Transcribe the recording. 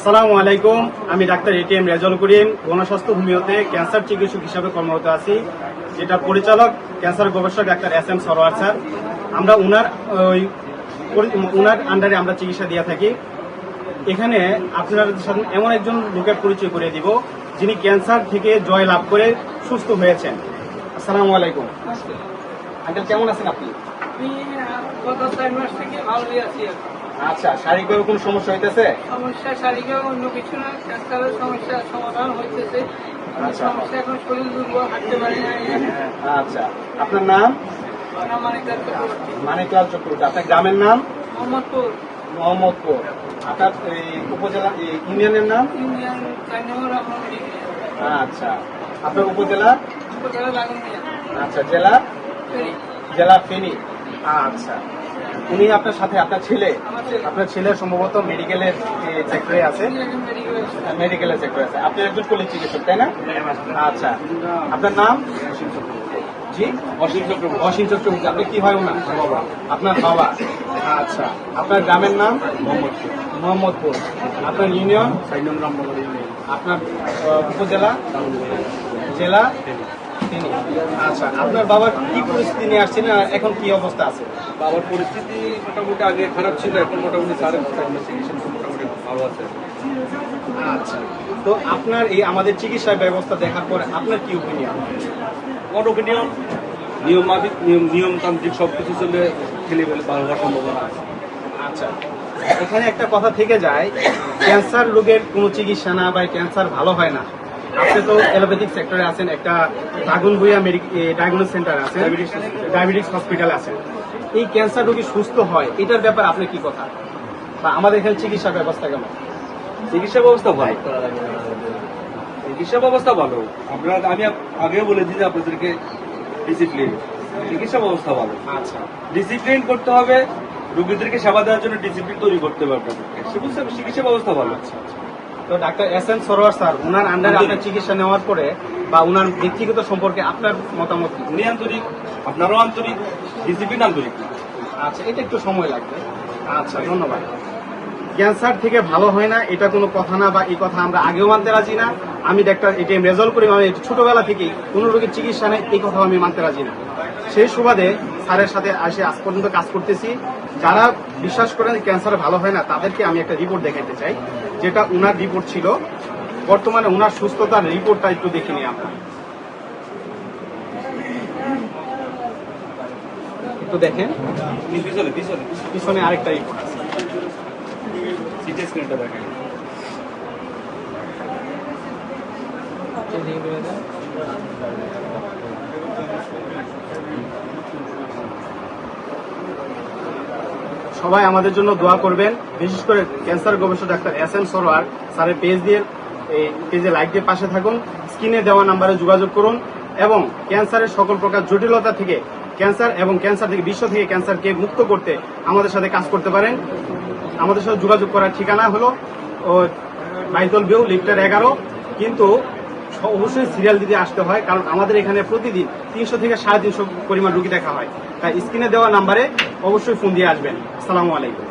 আসসালামু আলাইকুম। আমি ডাক্তার এটিএম রেজাউল করিম, গণস্বাস্থ্য হোমিওতে ক্যান্সার চিকিৎসক হিসাবে কর্মরত আছি, যেটা পরিচালক ক্যান্সার গবেষক ডাক্তার এস.এম. সরোয়ার স্যার। আমরা উনার আন্ডারে আমরা চিকিৎসা দিয়ে থাকি। এখানে আপনাদের সাথে এমন একজন লোকের পরিচয় করে দিব যিনি ক্যান্সার থেকে জয় লাভ করে সুস্থ হয়েছেন। আসসালামু আলাইকুম আঙ্কেল, কেমন আছেন আপনি? গত 4 মাস থেকে ভালোই আছি। আচ্ছা, শারীরিকভাবে কোনো সমস্যা হইতেছে? সমস্যা শারীরিক অন্য কিছু না, ক্যান্সারের সমস্যা সমাধান হইতেছে। আচ্ছা। সমস্যা এখন শরীর দুর্বল, হাঁটতে পারি না। আচ্ছা, আপনার নাম? মানিকলাল চক্রবর্তী। আপনার গ্রামের নাম? মোহাম্মদপুর। আপনার উপজেলা ইউনিয়নের নাম? আচ্ছা, আপনার উপজেলা? আচ্ছা, জেলা ফেনী। আচ্ছা, উনি আপনার সাথে আপনার ছেলে সম্ভবত মেডিকেলের সেক্টরে আছে। মেডিকেলের সেক্টরে আছে। আপনি একজন কলিগ চিকিৎসক, তাই না? আচ্ছা, আপনার নাম? জি, অসীম চক্রবর্তী। আপনি কি হয় ওনার? আপনার বাবা। আচ্ছা, আপনার গ্রামের নাম? মোহাম্মদপুর। আপনার ইউনিয়ন? আপনার উপজেলা? জেলা? আচ্ছা, আপনার বাবার কি পরিস্থিতি নিয়ে আসছেন, এখন কি অবস্থা আছে? বাবার পরিস্থিতি মোটামুটি আগে খারাপ ছিল, এখন মোটামুটি চিকিৎসা মোটামুটি ভালো আছে। আচ্ছা, তো আপনার এই আমাদের চিকিৎসা ব্যবস্থা দেখার পরে আপনার কি ওপিনিয়ন? আমার ওপিনিয়ন নিয়মতান্ত্রিক সবকিছু চলে খেলে বলে ভালো হওয়ার সম্ভাবনা আছে। আচ্ছা, এখানে একটা কথা থেকে যায়, ক্যান্সার রোগের কোনো চিকিৎসা না বা ক্যান্সার ভালো হয় না। আপনি তো অ্যালোপ্যাথিক সেক্টরে আছেন, একটা দাগনভূঞা ডায়াগনোস সেন্টার আছে, ডায়াবেটিস হসপিটাল আছে। এই ক্যান্সার রোগী সুস্থ হয়, এটার ব্যাপারে আপনি কি কথা, বা আমাদের এখানে চিকিৎসা ব্যবস্থা কেমন? চিকিৎসা ব্যবস্থা ভালো, চিকিৎসা ব্যবস্থা ভালো। আমি আগেও বলেছি যে আপনাদেরকে ডিসিপ্লিন, চিকিৎসা ব্যবস্থা ভালো। আচ্ছা, ডিসিপ্লিন করতে হবে, রোগীদেরকে সেবা দেওয়ার জন্য ডিসিপ্লিন তৈরি করতে হবে আপনাদেরকে। চিকিৎসা ব্যবস্থা ভালো। তো ডাক্তার এস.এম. সরোয়ার স্যার, ওনার আন্ডারে আপনার চিকিৎসা নেওয়ার পরে বা ওনার ব্যক্তিগত সম্পর্কে আপনার মতামত? উনি আন্তরিক, আপনারও আন্তরিক, ডিসিপ্লিন আন্তরিক। আচ্ছা, এটা একটু সময় লাগবে। আচ্ছা, ধন্যবাদ। ক্যান্সার থেকে ভালো হয় না এটা কোনো কথা না, বা এই কথা আমরা আগেও মানতে রাজি না। আমি ডাক্তার এটিএম রেজাউল করিম, আমি ছোটবেলা থেকেই কোনো রোগীর চিকিৎসা নেই এই কথাও আমি মানতে রাজি না। সেই সুবাদে স্যারের সাথে আসে আজ পর্যন্ত কাজ করতেছি। যারা বিশ্বাস করেন ক্যান্সার ভালো হয় না, তাদেরকে আমি একটা রিপোর্ট দেখাতে চাই, যেটা উনার রিপোর্ট ছিল। বর্তমানে উনার সুস্থতার রিপোর্টটা একটু দেখে নিই আমরা। একটু দেখেন, পিছনে আরেকটা রিপোর্ট আছে। সিটি স্ক্যানটা দেখেন। সবাই আমাদের জন্য দোয়া করবেন, বিশেষ করে ক্যান্সার গবেষক ডাক্তার এস.এম. সরোয়ার স্যারের পেজে লাইক দিয়ে পাশে থাকুন। স্ক্রিনে দেওয়া নাম্বারে যোগাযোগ করুন এবং ক্যান্সারের সকল প্রকার জটিলতা থেকে বিশ্ব থেকে ক্যান্সারকে মুক্ত করতে আমাদের সাথে কাজ করতে পারেন। আমাদের সাথে যোগাযোগ করার ঠিকানা হলো বাইতুল ভিউ, লিফটার 11। কিন্তু অবশ্যই সিরিয়াল দিতে আসতে হয়, কারণ আমাদের এখানে প্রতিদিন 300 থেকে 350 পরিমাণ রোগী দেখা হয়। তাই স্ক্রিনে দেওয়া নাম্বারে অবশ্যই ফোন দিয়ে আসবেন। আসসালামু আলাইকুম।